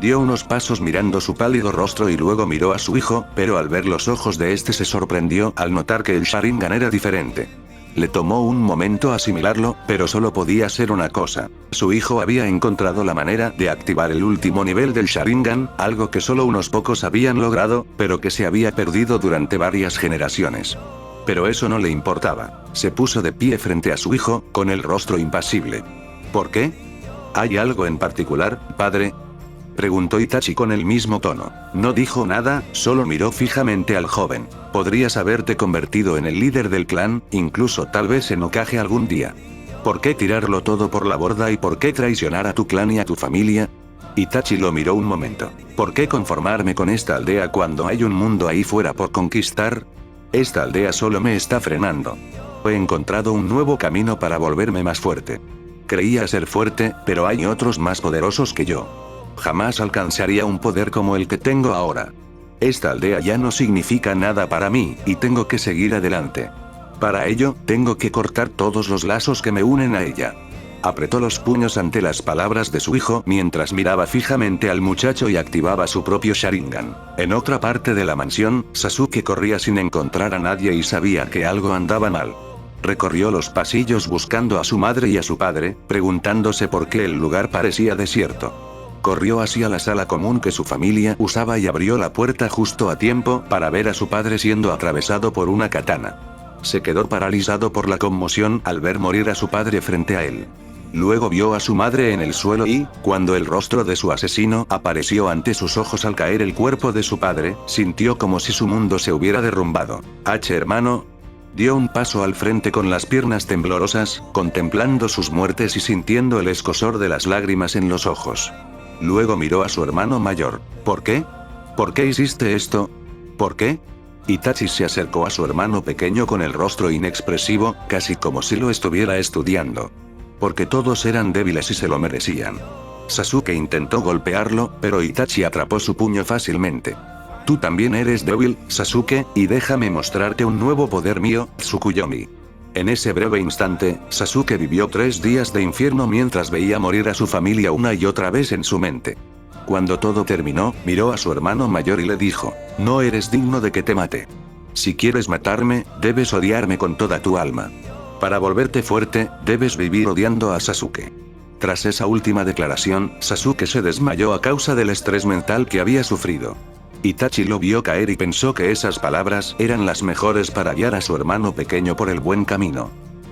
Dio unos pasos mirando su pálido rostro y luego miró a su hijo, pero al ver los ojos de este se sorprendió al notar que el Sharingan era diferente. Le tomó un momento asimilarlo, pero solo podía ser una cosa. Su hijo había encontrado la manera de activar el último nivel del Sharingan, algo que solo unos pocos habían logrado, pero que se había perdido durante varias generaciones. Pero eso no le importaba. Se puso de pie frente a su hijo, con el rostro impasible. ¿Por qué? ¿Hay algo en particular, padre?, preguntó Itachi con el mismo tono. No dijo nada, solo miró fijamente al joven. Podrías haberte convertido en el líder del clan, incluso tal vez en Hokage algún día. ¿Por qué tirarlo todo por la borda y por qué traicionar a tu clan y a tu familia? Itachi lo miró un momento. ¿Por qué conformarme con esta aldea cuando hay un mundo ahí fuera por conquistar? Esta aldea solo me está frenando. He encontrado un nuevo camino para volverme más fuerte. Creía ser fuerte, pero hay otros más poderosos que yo. Jamás alcanzaría un poder como el que tengo ahora. Esta aldea ya no significa nada para mí, y tengo que seguir adelante. Para ello, tengo que cortar todos los lazos que me unen a ella. Apretó los puños ante las palabras de su hijo mientras miraba fijamente al muchacho y activaba su propio Sharingan. En otra parte de la mansión, Sasuke corría sin encontrar a nadie y sabía que algo andaba mal. Recorrió los pasillos buscando a su madre y a su padre, preguntándose por qué el lugar parecía desierto. Corrió hacia la sala común que su familia usaba y abrió la puerta justo a tiempo para ver a su padre siendo atravesado por una katana. Se quedó paralizado por la conmoción al ver morir a su padre frente a él. Luego vio a su madre en el suelo y, cuando el rostro de su asesino apareció ante sus ojos al caer el cuerpo de su padre, sintió como si su mundo se hubiera derrumbado. Hermano. Dio un paso al frente con las piernas temblorosas, contemplando sus muertes y sintiendo el escozor de las lágrimas en los ojos. Luego miró a su hermano mayor. ¿Por qué? ¿Por qué hiciste esto? ¿Por qué? Itachi se acercó a su hermano pequeño con el rostro inexpresivo, casi como si lo estuviera estudiando. Porque todos eran débiles y se lo merecían. Sasuke intentó golpearlo, pero Itachi atrapó su puño fácilmente. Tú también eres débil, Sasuke, y déjame mostrarte un nuevo poder mío, Tsukuyomi. En ese breve instante, Sasuke vivió 3 días de infierno mientras veía morir a su familia una y otra vez en su mente. Cuando todo terminó, miró a su hermano mayor y le dijo, no eres digno de que te mate. Si quieres matarme, debes odiarme con toda tu alma. Para volverte fuerte, debes vivir odiando a Sasuke. Tras esa última declaración, Sasuke se desmayó a causa del estrés mental que había sufrido. Itachi lo vio caer y pensó que esas palabras eran las mejores para guiar a su hermano pequeño por el buen camino.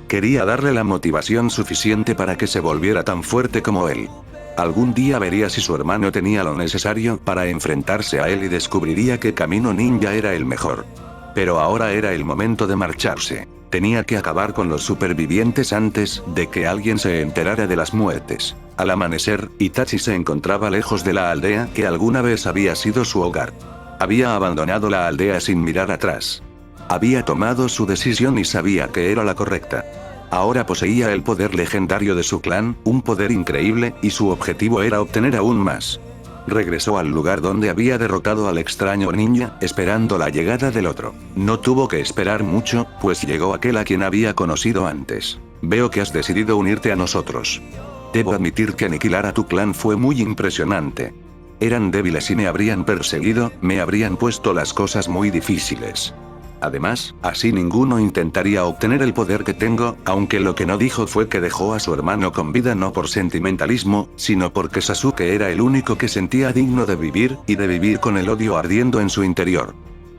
Quería darle la motivación suficiente para que se volviera tan fuerte como él. Algún día vería si su hermano tenía lo necesario para enfrentarse a él y descubriría que Camino Ninja era el mejor. Pero ahora era el momento de marcharse. Tenía que acabar con los supervivientes antes de que alguien se enterara de las muertes. Al amanecer, Itachi se encontraba lejos de la aldea que alguna vez había sido su hogar. Había abandonado la aldea sin mirar atrás. Había tomado su decisión y sabía que era la correcta. Ahora poseía el poder legendario de su clan, un poder increíble, y su objetivo era obtener aún más. Regresó al lugar donde había derrotado al extraño ninja, esperando la llegada del otro. No tuvo que esperar mucho, pues llegó aquel a quien había conocido antes. Veo que has decidido unirte a nosotros. Debo admitir que aniquilar a tu clan fue muy impresionante. Eran débiles y me habrían perseguido, me habrían puesto las cosas muy difíciles. Además, así ninguno intentaría obtener el poder que tengo, aunque lo que no dijo fue que dejó a su hermano con vida no por sentimentalismo, sino porque Sasuke era el único que sentía digno de vivir, y de vivir con el odio ardiendo en su interior.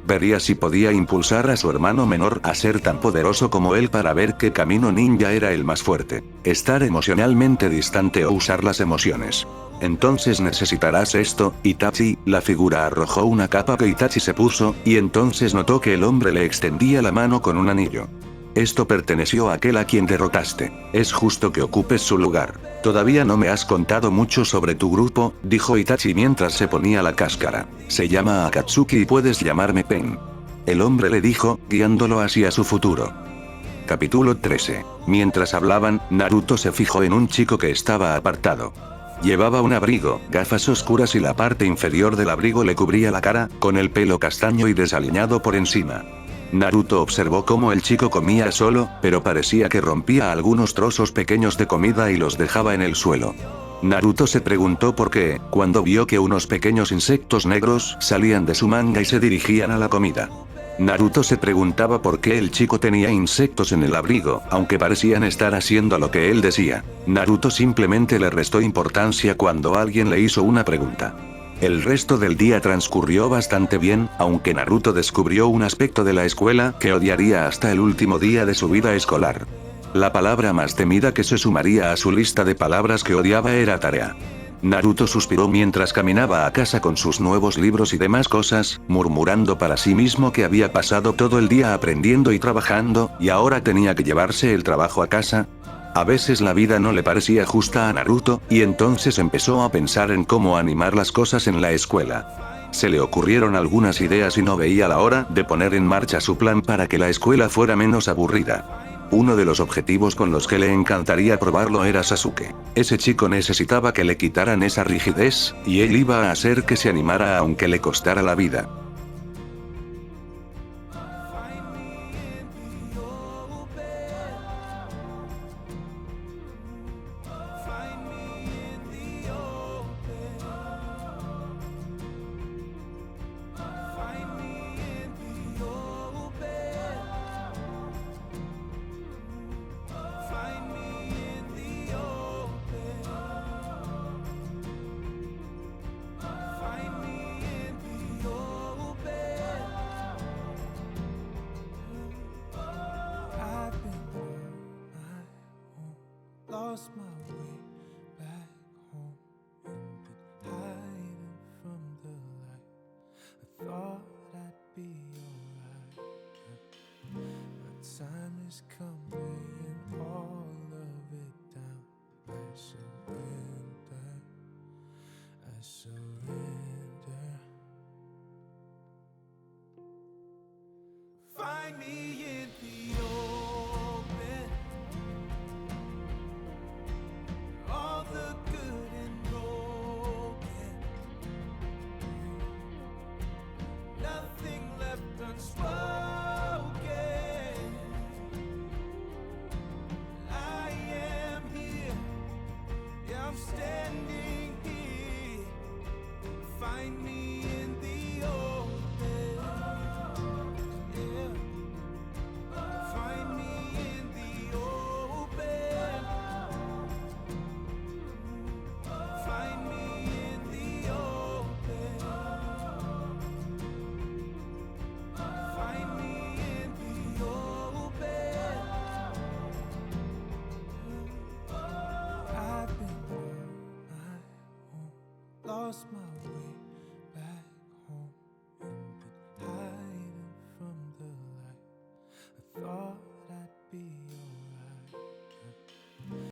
Vería si podía impulsar a su hermano menor a ser tan poderoso como él para ver qué camino ninja era el más fuerte. Estar emocionalmente distante o usar las emociones. Entonces necesitarás esto, Itachi. La figura arrojó una capa que Itachi se puso, y entonces notó que el hombre le extendía la mano con un anillo. Esto perteneció a aquel a quien derrotaste. Es justo que ocupes su lugar. Todavía no me has contado mucho sobre tu grupo, dijo Itachi mientras se ponía la cáscara. Se llama Akatsuki y puedes llamarme Pen. El hombre le dijo, guiándolo hacia su futuro. Capítulo 13. Mientras hablaban, Naruto se fijó en un chico que estaba apartado. Llevaba un abrigo, gafas oscuras y la parte inferior del abrigo le cubría la cara, con el pelo castaño y desaliñado por encima. Naruto observó cómo el chico comía solo, pero parecía que rompía algunos trozos pequeños de comida y los dejaba en el suelo. Naruto se preguntó por qué, cuando vio que unos pequeños insectos negros salían de su manga y se dirigían a la comida. Naruto se preguntaba por qué el chico tenía insectos en el abrigo, aunque parecían estar haciendo lo que él decía. Naruto simplemente le restó importancia cuando alguien le hizo una pregunta. El resto del día transcurrió bastante bien, aunque Naruto descubrió un aspecto de la escuela que odiaría hasta el último día de su vida escolar. La palabra más temida que se sumaría a su lista de palabras que odiaba era tarea. Naruto suspiró mientras caminaba a casa con sus nuevos libros y demás cosas, murmurando para sí mismo que había pasado todo el día aprendiendo y trabajando, y ahora tenía que llevarse el trabajo a casa. A veces la vida no le parecía justa a Naruto, y entonces empezó a pensar en cómo animar las cosas en la escuela. Se le ocurrieron algunas ideas y no veía la hora de poner en marcha su plan para que la escuela fuera menos aburrida. Uno de los objetivos con los que le encantaría probarlo era Sasuke. Ese chico necesitaba que le quitaran esa rigidez, y él iba a hacer que se animara aunque le costara la vida. Lost my way back home and been hiding from the light. I thought I'd be alright, but time is coming, all of it down. I surrender, I surrender. Find me in the open. All the good and broken, nothing left unspoken. I am here, yeah, I'm standing here. Find me in the open, yeah. Find me in the open. Find me in the open. Find me in the open. I've been on my own, lost my way